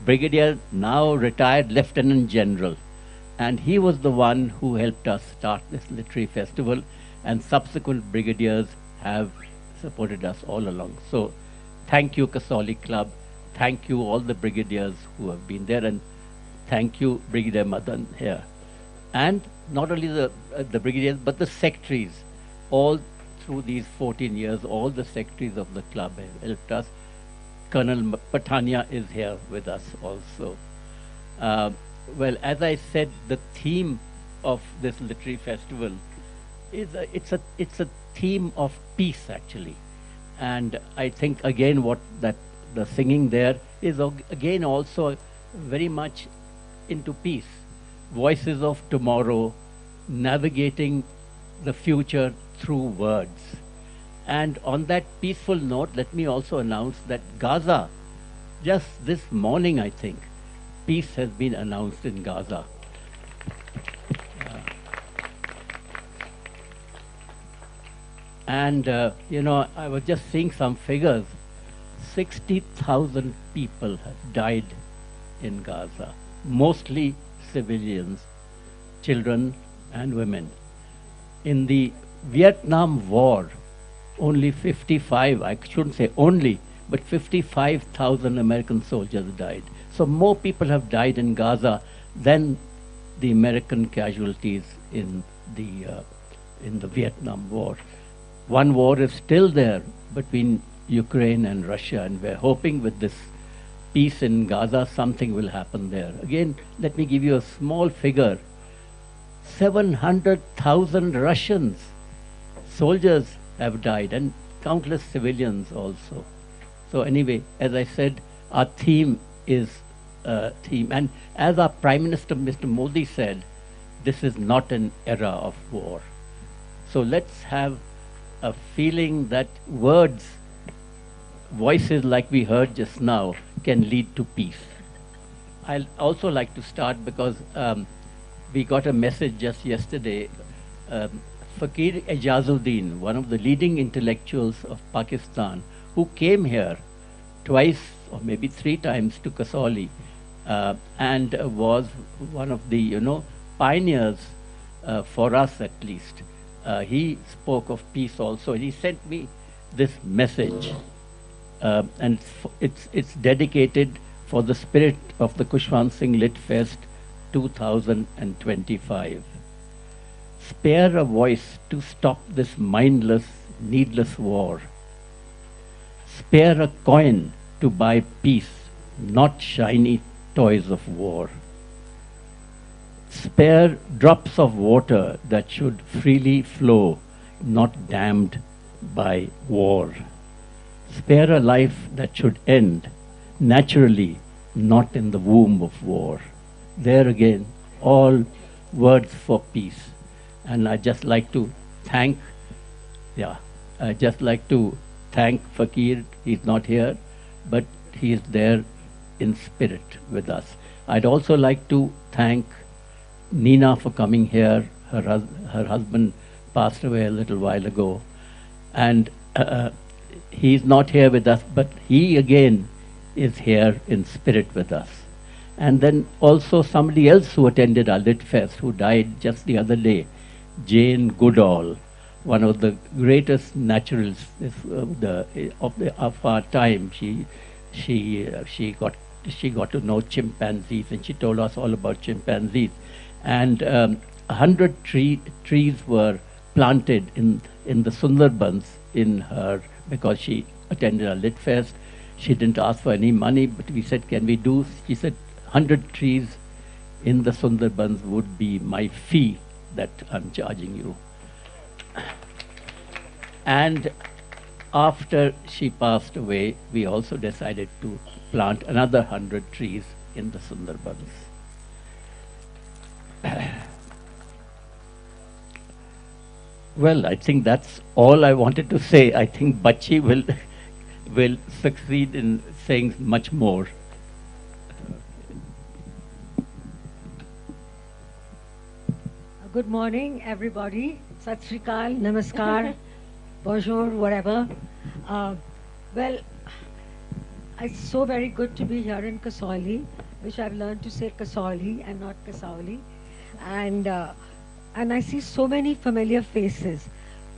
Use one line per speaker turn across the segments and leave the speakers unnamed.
brigadier, now retired Lieutenant General. And he was the one who helped us start this literary festival, and subsequent brigadiers have supported us all along. So thank you, Kasoli Club. Thank you, all the brigadiers who have been there, and thank you, Brigadier Madan here. And not only the brigadiers, but the secretaries. All through these 14 years, all the secretaries of the club have helped us. Colonel Patania is here with us also. Well, as I said, the theme of this literary festival is it's a theme of peace, actually. And I think again what the singing there is again also very much into peace. Voices of tomorrow, navigating the future through words. And on that peaceful note, let me also announce that Gaza, just this morning I think, peace has been announced in Gaza. And, you know, I was just seeing some figures. 60,000 people have died in Gaza, mostly civilians, children and women. In the Vietnam War, only 55, I shouldn't say only, but 55,000 American soldiers died. So more people have died in Gaza than the American casualties in the Vietnam War. One war is still there between Ukraine and Russia, and we're hoping with this peace in Gaza, something will happen there. Again, let me give you a small figure. 700,000 Russians, soldiers have died, and countless civilians also. So anyway, as I said, our theme is theme. And as our Prime Minister, Mr. Modi said, this is not an era of war. So let's have a feeling that words, voices like we heard just now, can lead to peace. I'll also like to start because we got a message just yesterday. Fakir Ejazuddin, one of the leading intellectuals of Pakistan, who came here twice or maybe 3 times to Kasoli, and was one of the, you know, pioneers for us at least. He spoke of peace also, and he sent me this message, and it's dedicated for the spirit of the Khushwant Singh Lit Fest 2025. Spare a voice to stop this mindless, needless war. Spare a coin to buy peace, not shiny toys of war. Spare drops of water that should freely flow, not dammed by war. Spare a life that should end naturally, not in the womb of war. There again, all words for peace. And I'd just like to thank, Fakir. He's not here, but he is there in spirit with us. I'd also like to thank Nina for coming here. Her husband passed away a little while ago. And he's not here with us, but he again is here in spirit with us. And then also somebody else who attended our Lit Fest, who died just the other day, Jane Goodall, one of the greatest naturalists of our time. She got to know chimpanzees, and she told us all about chimpanzees. And 100 trees were planted in the Sundarbans in her, because she attended a Lit Fest. She didn't ask for any money, but we said, can we do? She said, 100 trees in the Sundarbans would be my fee that I'm charging you. And after she passed away, we also decided to plant another 100 trees in the Sundarbans. Well, I think that's all I wanted to say. I think Bachi will succeed in saying much more.
Good morning, everybody. Sat Sri Akal, Namaskar, Bonjour, whatever. Well, It's so very good to be here in Kasauli, which I've learned to say Kasauli and not Kasauli. And, uh, and I see so many familiar faces.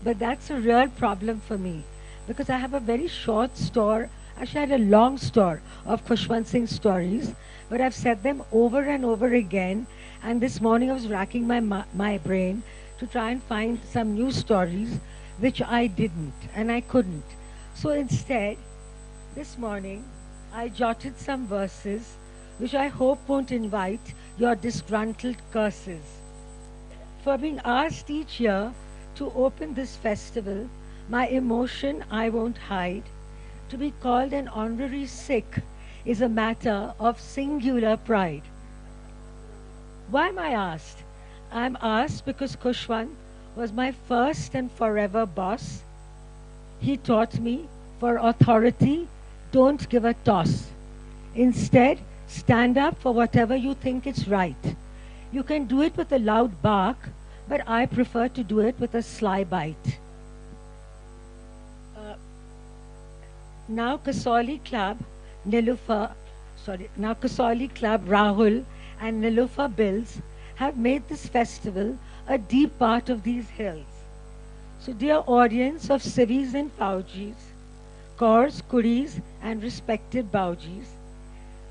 But that's a real problem for me because I have a very short store. Actually, I had a long store of Khushwant Singh stories, but I've said them over and over again. And this morning I was racking my brain to try and find some new stories, which I didn't and I couldn't. So instead, this morning, I jotted some verses which I hope won't invite your disgruntled curses. For being asked each year to open this festival, my emotion I won't hide. To be called an honorary Sikh is a matter of singular pride. Why am I asked? I'm asked because Khushwant was my first and forever boss. He taught me for authority, don't give a toss. Instead, stand up for whatever you think is right. You can do it with a loud bark, but I prefer to do it with a sly bite. Uh, now Kasoli Club, Nilufa, now Kasoli Club, Rahul and Nilufa Bills have made this festival a deep part of these hills. So dear audience of civis and Faujis, Kaurs, Kuris and respected Baujis,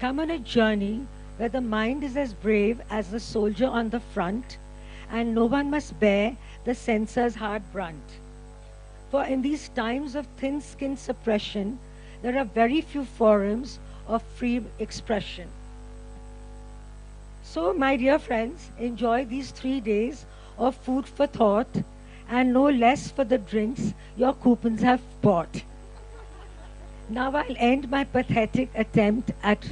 come on a journey where the mind is as brave as the soldier on the front and no one must bear the censor's hard brunt. For in these times of thin-skinned suppression, there are very few forums of free expression. So, my dear friends, enjoy these 3 days of food for thought and no less for the drinks your coupons have bought. Now I'll end my pathetic attempt at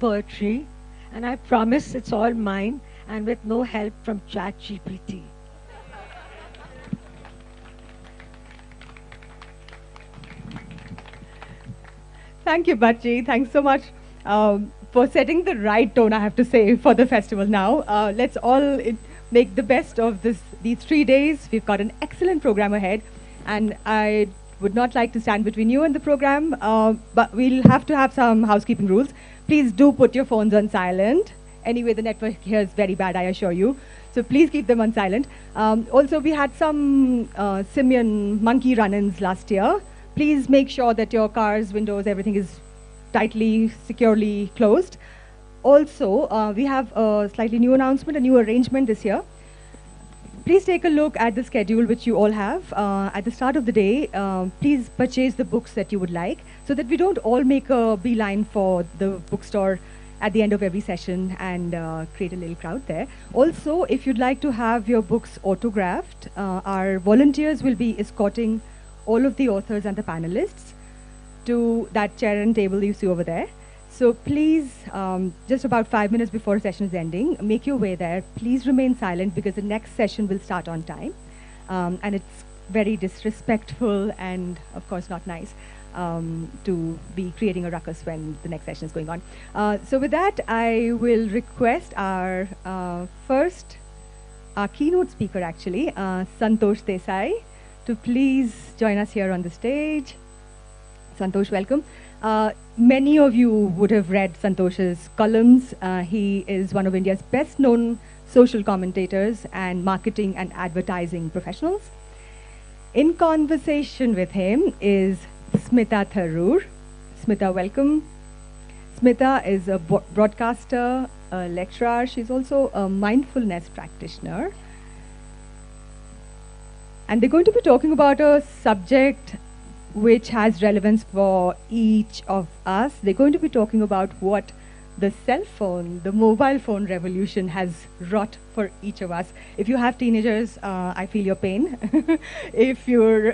poetry, and I promise it's all mine and with no help from ChatGPT.
Thank you, Bachi. Thanks so much for setting the right tone, I have to say, for the festival now. Let's all make the best of these 3 days. We've got an excellent program ahead, and I would not like to stand between you and the program, but we'll have to have some housekeeping rules. Please do put your phones on silent. Anyway, the network here is very bad, I assure you. So please keep them on silent. Also, we had some simian monkey run-ins last year. Please make sure that your cars, windows, everything is tightly, securely closed. Also, we have a slightly new announcement, a new arrangement this year. Please take a look at the schedule which you all have. At the start of the day, please purchase the books that you would like so that we don't all make a beeline for the bookstore at the end of every session and create a little crowd there. Also, if you'd like to have your books autographed, our volunteers will be escorting all of the authors and the panelists to that chair and table you see over there. So please, just about 5 minutes before the session is ending, make your way there. Please remain silent because the next session will start on time. And it's very disrespectful and, of course, not nice to be creating a ruckus when the next session is going on. So with that, I will request our keynote speaker, actually, Santosh Desai, to please join us here on the stage. Santosh, welcome. Many of you would have read Santosh's columns. He is one of India's best-known social commentators and marketing and advertising professionals. In conversation with him is Smita Tharoor. Smita, welcome. Smita is a broadcaster, a lecturer. She's also a mindfulness practitioner. And they're going to be talking about a subject which has relevance for each of us. They're going to be talking about what the cell phone, the mobile phone revolution has wrought for each of us. If you have teenagers, I feel your pain. If you're